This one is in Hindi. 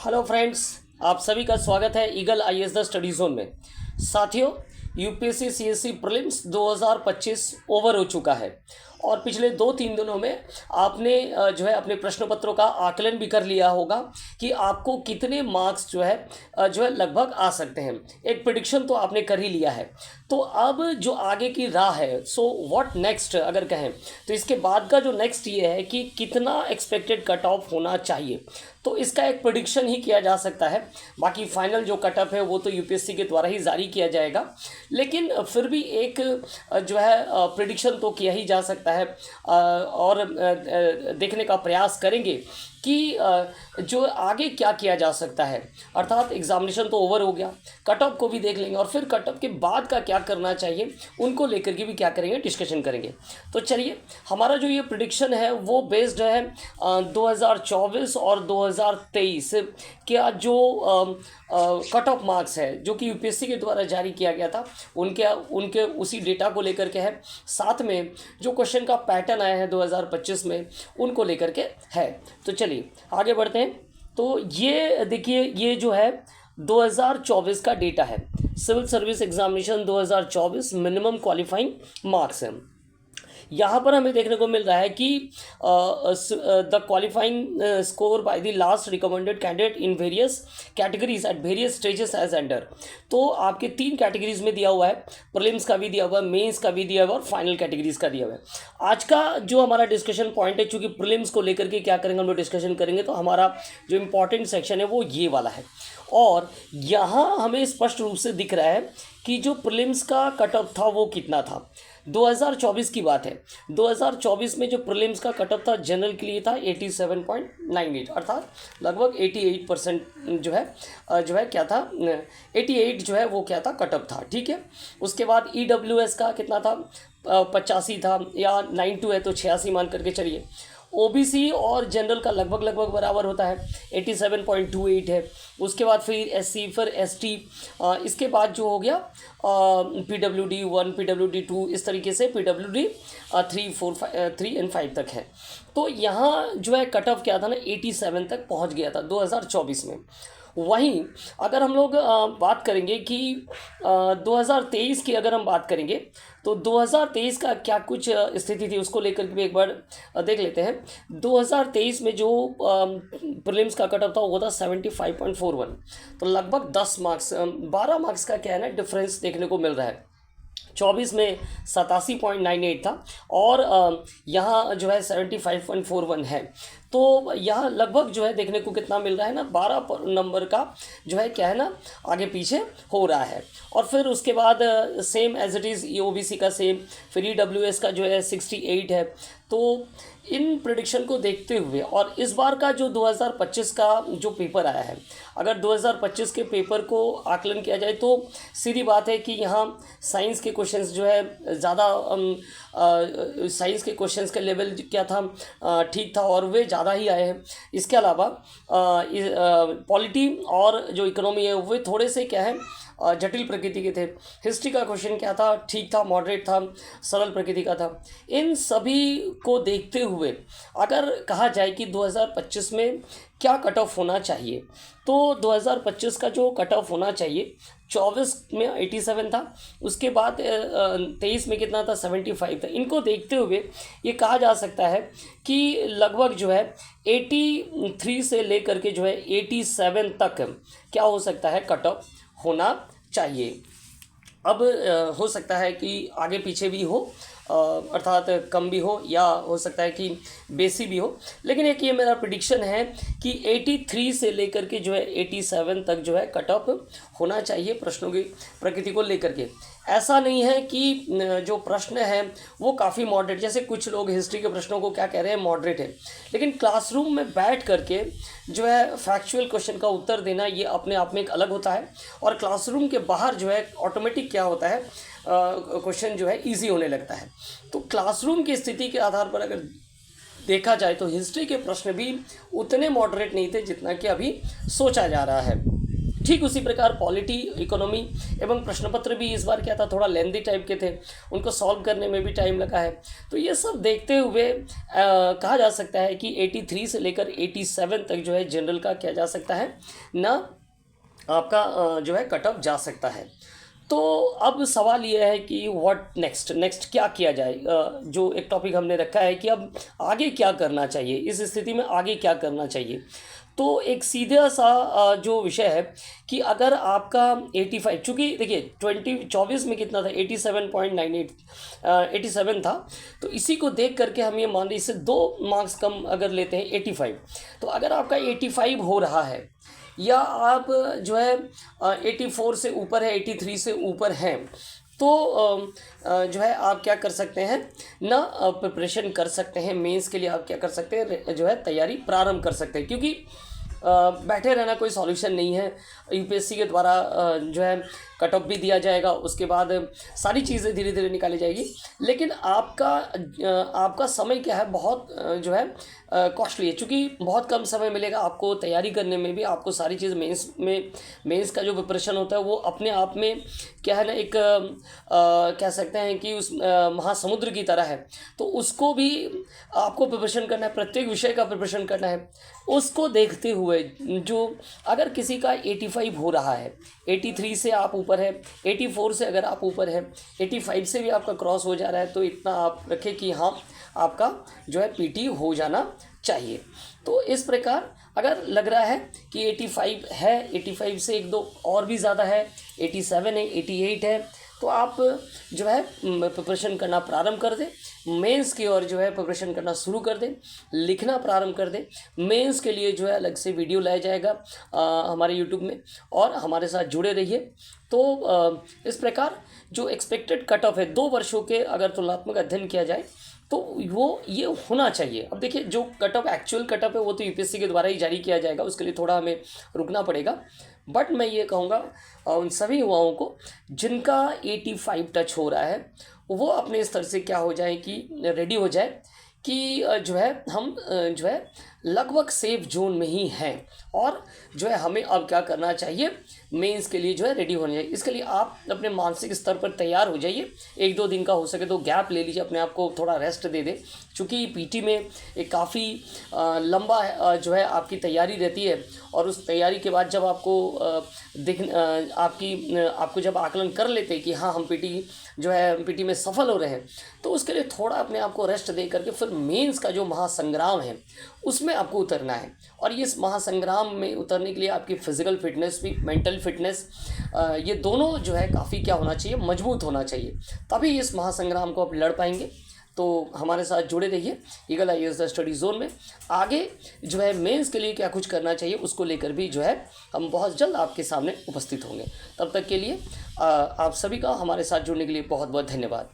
हेलो फ्रेंड्स, आप सभी का स्वागत है eagle IAS the study zone में। साथियों, यूपीएससी सीएससी प्रीलिम्स 2025 ओवर हो चुका है और पिछले 2-3 दिनों में आपने जो है अपने प्रश्न पत्रों का आकलन भी कर लिया होगा कि आपको कितने मार्क्स जो है लगभग आ सकते हैं। एक प्रिडिक्शन तो आपने कर ही लिया है। तो अब जो आगे की राह है, सो व्हाट नेक्स्ट अगर कहें तो इसके बाद का जो नेक्स्ट ये है कि कितना एक्सपेक्टेड कट ऑफ होना चाहिए। तो इसका एक प्रिडिक्शन ही किया जा सकता है। बाकी फाइनल जो कट ऑफ है वो तो यूपीएससी के द्वारा ही जारी किया जाएगा, लेकिन फिर भी एक जो है प्रिडिक्शन तो किया ही जा सकता है। और देखने का प्रयास करेंगे कि जो आगे क्या किया जा सकता है। अर्थात एग्जामिनेशन तो ओवर हो गया, कट ऑफ को भी देख लेंगे और फिर कट ऑफ के बाद का क्या करना चाहिए उनको लेकर के भी क्या करेंगे, डिस्कशन करेंगे। तो चलिए, हमारा जो ये प्रिडिक्शन है वो बेस्ड है 2024 और 2023 का जो कट ऑफ मार्क्स है जो कि यूपीएससी के द्वारा जारी किया गया था उनके उसी डेटा को लेकर के है। साथ में जो क्वेश्चन का पैटर्न आया है 2025 में उनको लेकर के है। तो चलिए आगे बढ़ते हैं। तो ये देखिए, ये जो है 2024 का डेटा है। Civil service examination 2024 minimum qualifying marks है। यहाँ पर हमें देखने को मिल रहा है कि the qualifying score by the last recommended candidate in various categories at various stages as under. तो आपके 3 कैटेगरीज में दिया हुआ है, प्रीलिम्स का भी दिया हुआ है, मेंस का भी दिया हुआ है और फाइनल कैटेगरीज का दिया हुआ है। आज का जो हमारा डिस्कशन पॉइंट है, चूँकि प्रीलिम्स को लेकर के क्या करेंगे हम लोग डिस्कशन करेंगे, तो हमारा जो इम्पॉर्टेंट सेक्शन है वो ये वाला है। और यहाँ हमें स्पष्ट रूप से दिख रहा है कि जो प्रीलिम्स का कट ऑफ था वो कितना था। 2024 की बात है। 2024 में जो प्रीलिम्स का कट ऑफ था जनरल के लिए था 87.98, अर्थात लगभग 88% जो है क्या था, 88 जो है वो क्या था, कट ऑफ था। ठीक है। उसके बाद ईडब्ल्यूएस का कितना था, 85 था, या 92 है तो 86 मान करके चलिए। ओबीसी और जनरल का लगभग बराबर होता है, 87.28 है। उसके बाद फिर एससी, फिर एसटी, इसके बाद जो हो गया पीडब्ल्यूडी 1, पीडब्ल्यूडी 2, इस तरीके से पीडब्ल्यूडी 3 और 5 तक है। तो यहाँ जो है कट ऑफ क्या था ना, 87 तक पहुँच गया था 2024 में। वहीं अगर हम लोग बात करेंगे कि 2023 की अगर हम बात करेंगे तो 2023 का क्या कुछ स्थिति थी उसको लेकर के भी एक बार देख लेते हैं। 2023 में जो प्रीलिम्स का कट ऑफ था वो था 75.41। तो लगभग 10 मार्क्स 12 मार्क्स का क्या है ना डिफरेंस देखने को मिल रहा है। 24 में 87.98 था और यहाँ जो है 75.41 है। तो यहाँ लगभग जो है देखने को कितना मिल रहा है ना, 12 नंबर का जो है क्या है ना आगे पीछे हो रहा है। और फिर उसके बाद same as it is OBC का सेम, फिर ईडब्ल्यूएस का जो है 68 है। तो इन प्रेडिक्शन को देखते हुए और इस बार का जो 2025 का जो पेपर आया है, अगर 2025 के पेपर को आकलन किया जाए तो सीधी बात है कि यहाँ साइंस के क्वेश्चंस जो है ज़्यादा साइंस के क्वेश्चंस का लेवल क्या था, ठीक था और वे ज़्यादा ही आए हैं। इसके अलावा पॉलिटी और जो इकोनॉमी है वे थोड़े से क्या है जटिल प्रकृति के थे। हिस्ट्री का क्वेश्चन क्या था, ठीक था, मॉडरेट था, सरल प्रकृति का था। इन सभी को देखते हुए अगर कहा जाए कि 2025 में क्या कट ऑफ होना चाहिए, तो 2025 का जो कट ऑफ होना चाहिए 24 में 87 था, उसके बाद 23 में कितना था, 75 था। इनको देखते हुए ये कहा जा सकता है कि लगभग जो है 83 से लेकर के जो है 87 तक क्या हो सकता है, कट ऑफ होना चाहिए। अब हो सकता है कि आगे पीछे भी हो, अर्थात कम भी हो या हो सकता है कि बेसी भी हो, लेकिन एक ये मेरा प्रिडिक्शन है कि 83 से लेकर के जो है 87 तक जो है कट ऑफ होना चाहिए प्रश्नों की प्रकृति को लेकर के। ऐसा नहीं है कि जो प्रश्न है वो काफ़ी मॉडरेट, जैसे कुछ लोग हिस्ट्री के प्रश्नों को क्या कह रहे हैं, मॉडरेट है, लेकिन क्लासरूम में बैठ करके जो है फैक्चुअल क्वेश्चन का उत्तर देना ये अपने आप में एक अलग होता है। और क्लासरूम के बाहर जो है ऑटोमेटिक क्या होता है, क्वेश्चन जो है ईजी होने लगता है। तो क्लासरूम की स्थिति के आधार पर अगर देखा जाए तो हिस्ट्री के प्रश्न भी उतने मॉडरेट नहीं थे जितना कि अभी सोचा जा रहा है। ठीक उसी प्रकार पॉलिटी, इकोनॉमी एवं प्रश्न पत्र भी इस बार क्या था, थोड़ा लेंदी टाइप के थे, उनको सॉल्व करने में भी टाइम लगा है। तो ये सब देखते हुए कहा जा सकता है कि 83 से लेकर 87 तक जो है जनरल का किया जा सकता है ना, आपका जो है कट ऑफ जा सकता है। तो अब सवाल ये है कि व्हाट नेक्स्ट क्या किया जाए। जो एक टॉपिक हमने रखा है कि अब आगे क्या करना चाहिए, इस स्थिति में आगे क्या करना चाहिए। तो एक सीधा सा जो विषय है कि अगर आपका 85, चूँकि देखिए 2024 में कितना था, 87.98, 87 था। तो इसी को देख करके हम ये मान रहे, इससे 2 मार्क्स कम अगर लेते हैं 85, तो अगर आपका 85 हो रहा है या आप जो है 84 से ऊपर है, 83 से ऊपर हैं, तो जो है आप क्या कर सकते हैं ना, प्रिपरेशन कर सकते हैं मेंस के लिए। आप क्या कर सकते हैं, जो है तैयारी प्रारंभ कर सकते हैं, क्योंकि बैठे रहना कोई सॉल्यूशन नहीं है। यूपीएससी के द्वारा जो है कट ऑफ भी दिया जाएगा, उसके बाद सारी चीज़ें धीरे धीरे निकाली जाएगी, लेकिन आपका समय क्या है, बहुत जो है कॉस्टली है, क्योंकि बहुत कम समय मिलेगा आपको तैयारी करने में भी। आपको सारी चीज़ मेंस का जो प्रिपरेशन होता है वो अपने आप में क्या है ना, एक कह सकते हैं कि उस महासमुद्र की तरह है। तो उसको भी आपको प्रिपरेशन करना है, प्रत्येक विषय का प्रिपरेशन करना है। उसको देखते हुए जो अगर किसी का 85 हो रहा है, 83 से आप ऊपर है, 84 से अगर आप ऊपर है, 85 से भी आपका क्रॉस हो जा रहा है, तो इतना आप रखें कि हाँ आपका जो है पीटी हो जाना चाहिए। तो इस प्रकार अगर लग रहा है कि 85 है, 85 से 1-2 और भी ज़्यादा है, 87 है, 88 है, तो आप जो है प्रिपरेशन करना प्रारंभ कर दें। मेंस की ओर जो है प्रिपरेशन करना शुरू कर दें, लिखना प्रारंभ कर दें। मेंस के लिए जो है अलग से वीडियो लाया जाएगा हमारे यूट्यूब में, और हमारे साथ जुड़े रहिए। तो इस प्रकार जो एक्सपेक्टेड कट ऑफ है 2 वर्षों के अगर तुलनात्मक अध्ययन किया जाए तो वो ये होना चाहिए। अब देखिए जो cut off actual cut off है वो तो यूपीएससी के द्वारा ही जारी किया जाएगा, उसके लिए थोड़ा हमें रुकना पड़ेगा। बट मैं ये कहूँगा उन सभी युवाओं को जिनका 85 टच हो रहा है, वो अपने स्तर से क्या हो जाए कि रेडी हो जाए कि जो है हम जो है लगभग सेफ जोन में ही हैं, और जो है हमें अब क्या करना चाहिए, मेंस के लिए जो है रेडी होना चाहिए। इसके लिए आप अपने मानसिक स्तर पर तैयार हो जाइए। 1-2 दिन का हो सके तो गैप ले लीजिए, अपने आप को थोड़ा रेस्ट दे दें, क्योंकि पीटी में एक काफ़ी लंबा जो है आपकी तैयारी रहती है, और उस तैयारी के बाद जब आपको आपको जब आकलन कर लेते हैं कि हाँ हम पीटी में सफल हो रहे हैं, तो उसके लिए थोड़ा अपने आप को रेस्ट दे करके फिर मेंस का जो महासंग्राम है उसमें आपको उतरना है। और ये इस महासंग्राम में उतरने के लिए आपकी फिजिकल फिटनेस भी, मेंटल फिटनेस, ये दोनों जो है काफ़ी क्या होना चाहिए, मजबूत होना चाहिए, तभी इस महासंग्राम को आप लड़ पाएंगे। तो हमारे साथ जुड़े रहिए eagle IAS the study zone में। आगे जो है मेंस के लिए क्या कुछ करना चाहिए उसको लेकर भी जो है हम बहुत जल्द आपके सामने उपस्थित होंगे। तब तक के लिए आप सभी का हमारे साथ जुड़ने के लिए बहुत बहुत धन्यवाद।